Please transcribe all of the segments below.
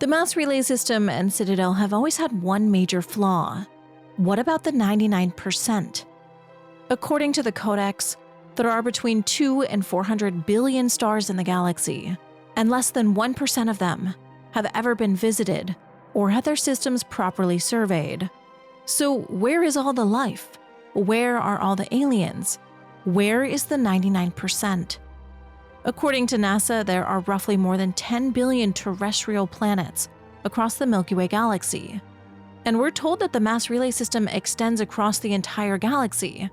The mass relay system and Citadel have always had one major flaw. What about the 99%? According to the Codex, there are between 2 and 400 billion stars in the galaxy, and less than 1% of them have ever been visited or had their systems properly surveyed. So where is all the life? Where are all the aliens? Where is the 99%? According to NASA, there are roughly more than 10 billion terrestrial planets across the Milky Way galaxy. And we're told that the mass relay system extends across the entire galaxy,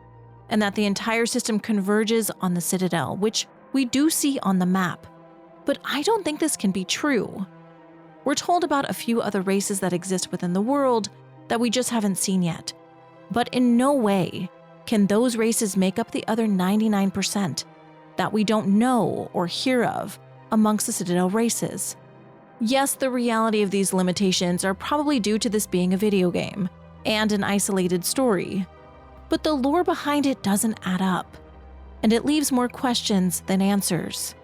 and that the entire system converges on the Citadel, which we do see on the map. But I don't think this can be true. We're told about a few other races that exist within the world that we just haven't seen yet. But in no way can those races make up the other 99% that we don't know or hear of amongst the Citadel races. Yes, the reality of these limitations are probably due to this being a video game and an isolated story, but the lore behind it doesn't add up, and it leaves more questions than answers.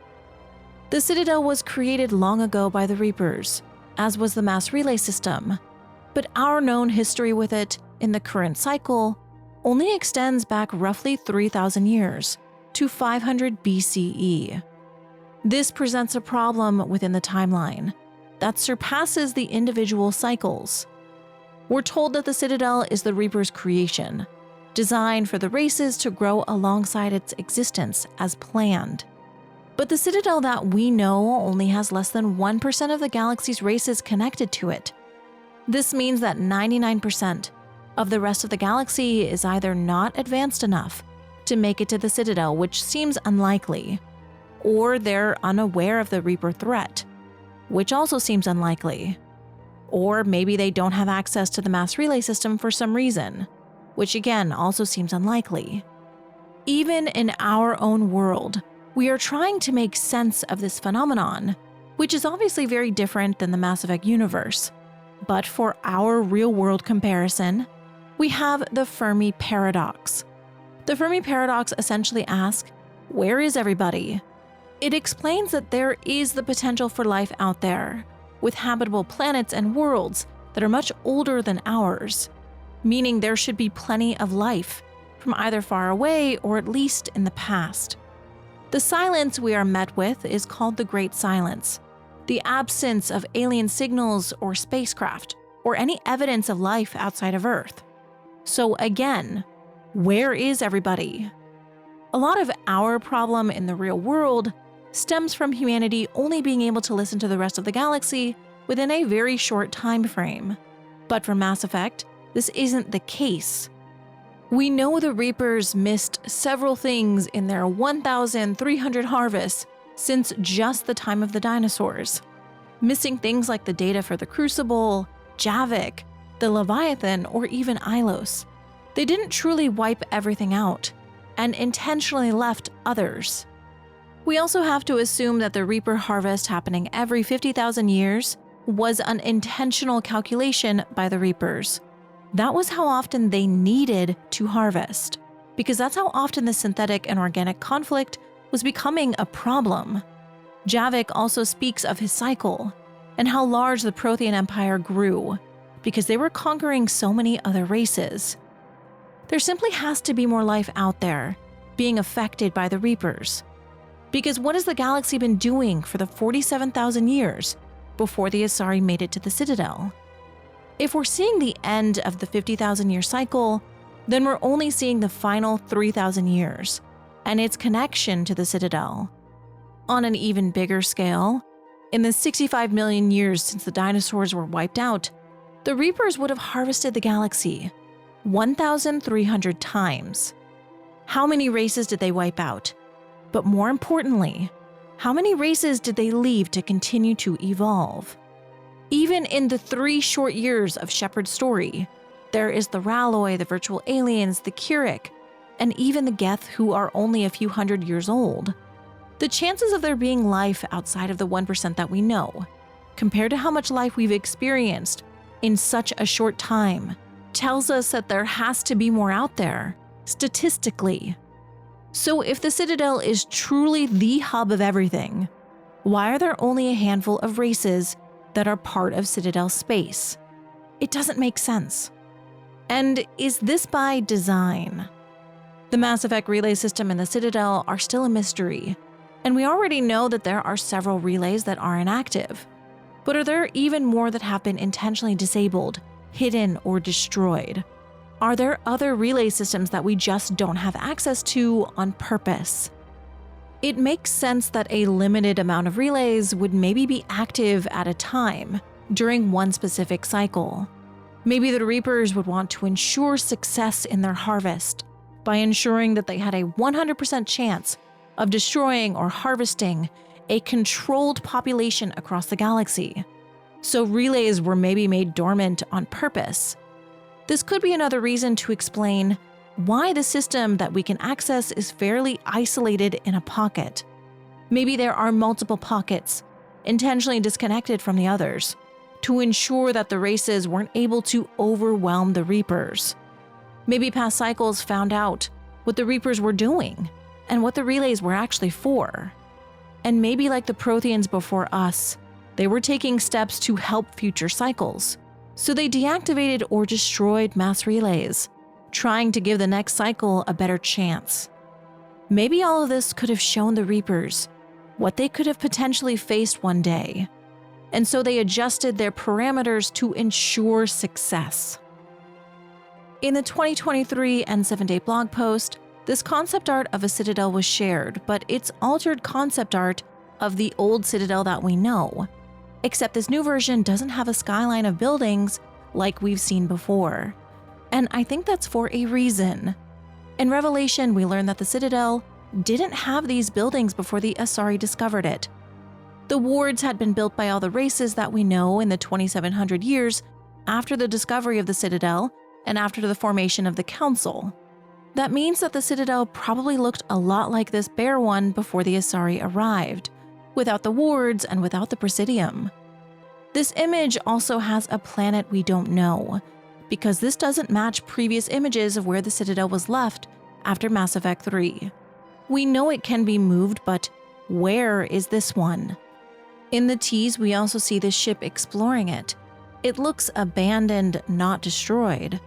The Citadel was created long ago by the Reapers, as was the mass relay system, but our known history with it in the current cycle only extends back roughly 3,000 years to 500 BCE. This presents a problem within the timeline that surpasses the individual cycles. We're told that the Citadel is the Reaper's creation, designed for the races to grow alongside its existence as planned. But the Citadel that we know only has less than 1% of the galaxy's races connected to it. This means that 99% of the rest of the galaxy is either not advanced enough to make it to the Citadel, which seems unlikely, or they're unaware of the Reaper threat, which also seems unlikely, or maybe they don't have access to the mass relay system for some reason, which again also seems unlikely. Even in our own world, we are trying to make sense of this phenomenon, which is obviously very different than the Mass Effect universe. But for our real-world comparison, we have the Fermi Paradox. The Fermi Paradox essentially asks, where is everybody? It explains that there is the potential for life out there, with habitable planets and worlds that are much older than ours, meaning there should be plenty of life from either far away or at least in the past. The silence we are met with is called the Great Silence, the absence of alien signals or spacecraft or any evidence of life outside of Earth. So again, where is everybody? A lot of our problem in the real world stems from humanity only being able to listen to the rest of the galaxy within a very short time frame. But for Mass Effect, this isn't the case. We know the Reapers missed several things in their 1,300 harvests since just the time of the dinosaurs, missing things like the data for the Crucible, Javik, the Leviathan, or even Ilos. They didn't truly wipe everything out, and intentionally left others. We also have to assume that the Reaper harvest happening every 50,000 years was an intentional calculation by the Reapers. That was how often they needed to harvest, because that's how often the synthetic and organic conflict was becoming a problem. Javik also speaks of his cycle, and how large the Prothean Empire grew, because they were conquering so many other races. There simply has to be more life out there, being affected by the Reapers. Because what has the galaxy been doing for the 47,000 years before the Asari made it to the Citadel? If we're seeing the end of the 50,000-year cycle, then we're only seeing the final 3,000 years, and its connection to the Citadel. On an even bigger scale, in the 65 million years since the dinosaurs were wiped out, the Reapers would have harvested the galaxy 1,300 times. How many races did they wipe out? But more importantly, how many races did they leave to continue to evolve? Even in the 3 short years of Shepard's story, there is the Ralloy, the virtual aliens, the Keurig, and even the Geth, who are only a few hundred years old. The chances of there being life outside of the 1% that we know, compared to how much life we've experienced in such a short time, tells us that there has to be more out there, statistically. So if the Citadel is truly the hub of everything, why are there only a handful of races that are part of Citadel space. It doesn't make sense. And is this by design? The Mass Effect relay system and the Citadel are still a mystery, and we already know that there are several relays that are inactive. But are there even more that have been intentionally disabled, hidden, or destroyed? Are there other relay systems that we just don't have access to on purpose? It makes sense that a limited amount of relays would maybe be active at a time during one specific cycle. Maybe the Reapers would want to ensure success in their harvest by ensuring that they had a 100% chance of destroying or harvesting a controlled population across the galaxy. So relays were maybe made dormant on purpose. This could be another reason to explain why the system that we can access is fairly isolated in a pocket. Maybe there are multiple pockets, intentionally disconnected from the others, to ensure that the races weren't able to overwhelm the Reapers. Maybe past cycles found out what the Reapers were doing and what the relays were actually for. And maybe like the Protheans before us, they were taking steps to help future cycles. So they deactivated or destroyed mass relays, trying to give the next cycle a better chance. Maybe all of this could have shown the Reapers what they could have potentially faced one day, and so they adjusted their parameters to ensure success. In the 2023 N7-Day blog post, this concept art of a Citadel was shared, but it's altered concept art of the old Citadel that we know, except this new version doesn't have a skyline of buildings like we've seen before. And I think that's for a reason. In Revelation, we learn that the Citadel didn't have these buildings before the Asari discovered it. The wards had been built by all the races that we know in the 2700 years after the discovery of the Citadel and after the formation of the Council. That means that the Citadel probably looked a lot like this bare one before the Asari arrived, without the wards and without the Presidium. This image also has a planet we don't know, because this doesn't match previous images of where the Citadel was left after Mass Effect 3. We know it can be moved, but where is this one? In the tease, we also see this ship exploring it. It looks abandoned, not destroyed.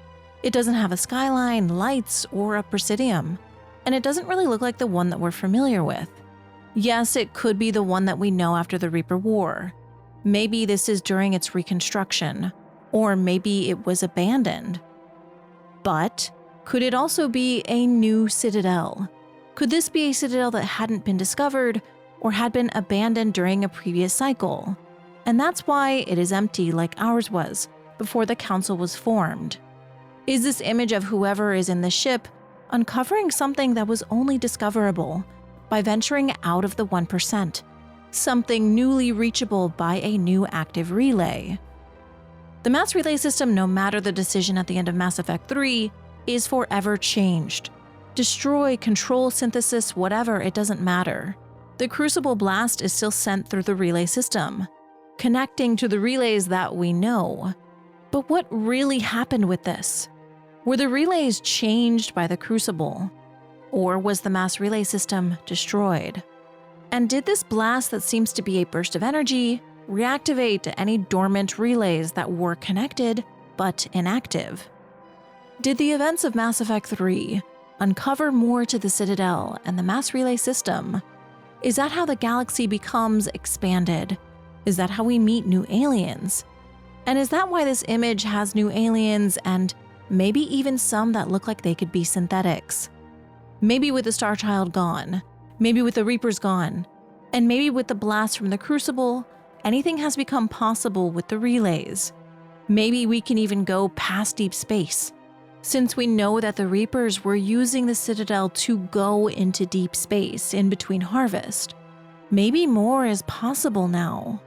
It doesn't have a skyline, lights, or a Presidium, and it doesn't really look like the one that we're familiar with. Yes, it could be the one that we know after the Reaper War. Maybe this is during its reconstruction, or maybe it was abandoned. But could it also be a new Citadel? Could this be a Citadel that hadn't been discovered or had been abandoned during a previous cycle? And that's why it is empty like ours was before the Council was formed. Is this image of whoever is in the ship uncovering something that was only discoverable by venturing out of the 1%, something newly reachable by a new active relay? The mass relay system, no matter the decision at the end of Mass Effect 3, is forever changed. Destroy, control, synthesis, whatever, it doesn't matter. The Crucible blast is still sent through the relay system, connecting to the relays that we know. But what really happened with this? Were the relays changed by the Crucible? Or was the mass relay system destroyed? And did this blast that seems to be a burst of energy reactivate any dormant relays that were connected but inactive? Did the events of Mass Effect 3 uncover more to the Citadel and the mass relay system? Is that how the galaxy becomes expanded? Is that how we meet new aliens? And is that why this image has new aliens and maybe even some that look like they could be synthetics? Maybe with the Star Child gone, maybe with the Reapers gone, and maybe with the blast from the Crucible, anything has become possible with the relays. Maybe we can even go past deep space, since we know that the Reapers were using the Citadel to go into deep space in between harvest. Maybe more is possible now.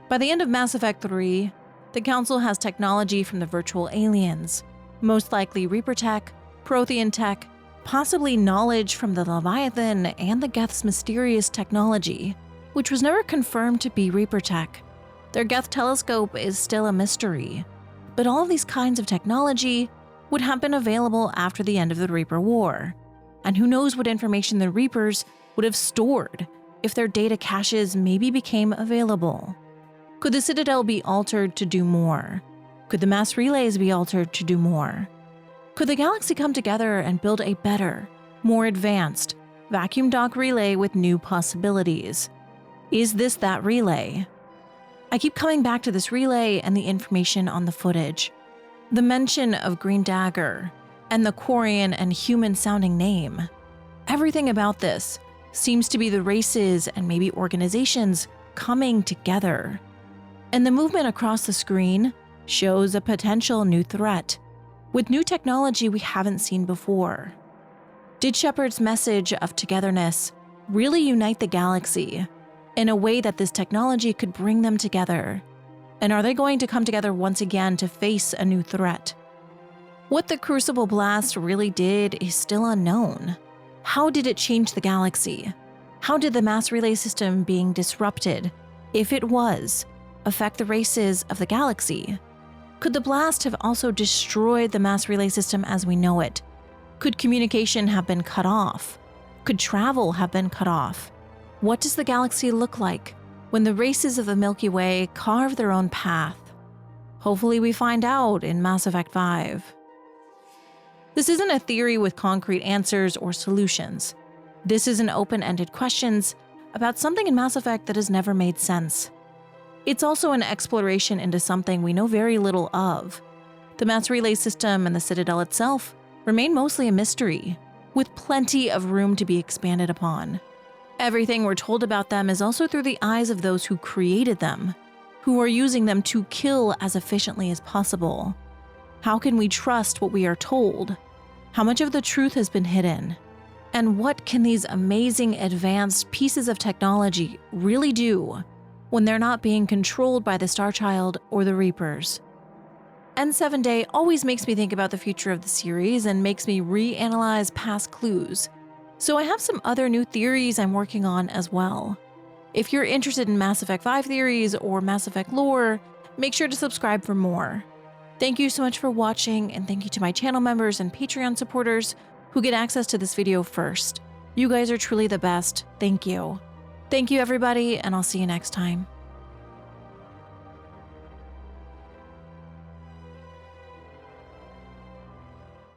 By the end of Mass Effect 3, the Council has technology from the virtual aliens, most likely Reaper tech, Prothean tech, possibly knowledge from the Leviathan and the Geth's mysterious technology, which was never confirmed to be Reaper tech. Their Geth telescope is still a mystery, but all of these kinds of technology would have been available after the end of the Reaper War, and who knows what information the Reapers would have stored if their data caches maybe became available. Could the Citadel be altered to do more? Could the mass relays be altered to do more? Could the galaxy come together and build a better, more advanced, vacuum dock relay with new possibilities? Is this that relay? I keep coming back to this relay and the information on the footage. The mention of Green Dagger and the Quarian and human-sounding name. Everything about this seems to be the races and maybe organizations coming together. And the movement across the screen shows a potential new threat, with new technology we haven't seen before. Did Shepard's message of togetherness really unite the galaxy in a way that this technology could bring them together? And are they going to come together once again to face a new threat? What the Crucible Blast really did is still unknown. How did it change the galaxy? How did the mass relay system being disrupted, if it was, affect the races of the galaxy? Could the blast have also destroyed the mass relay system as we know it? Could communication have been cut off? Could travel have been cut off? What does the galaxy look like when the races of the Milky Way carve their own path? Hopefully we find out in Mass Effect 5. This isn't a theory with concrete answers or solutions. This is an open-ended questions about something in Mass Effect that has never made sense. It's also an exploration into something we know very little of. The mass relay system and the Citadel itself remain mostly a mystery, with plenty of room to be expanded upon. Everything we're told about them is also through the eyes of those who created them, who are using them to kill as efficiently as possible. How can we trust what we are told? How much of the truth has been hidden? And what can these amazing advanced pieces of technology really do when they're not being controlled by the Starchild or the Reapers? N7 Day always makes me think about the future of the series and makes me reanalyze past clues. So I have some other new theories I'm working on as well. If you're interested in Mass Effect 5 theories or Mass Effect lore, make sure to subscribe for more. Thank you so much for watching, and thank you to my channel members and Patreon supporters who get access to this video first. You guys are truly the best. Thank you. Thank you everybody, and I'll see you next time.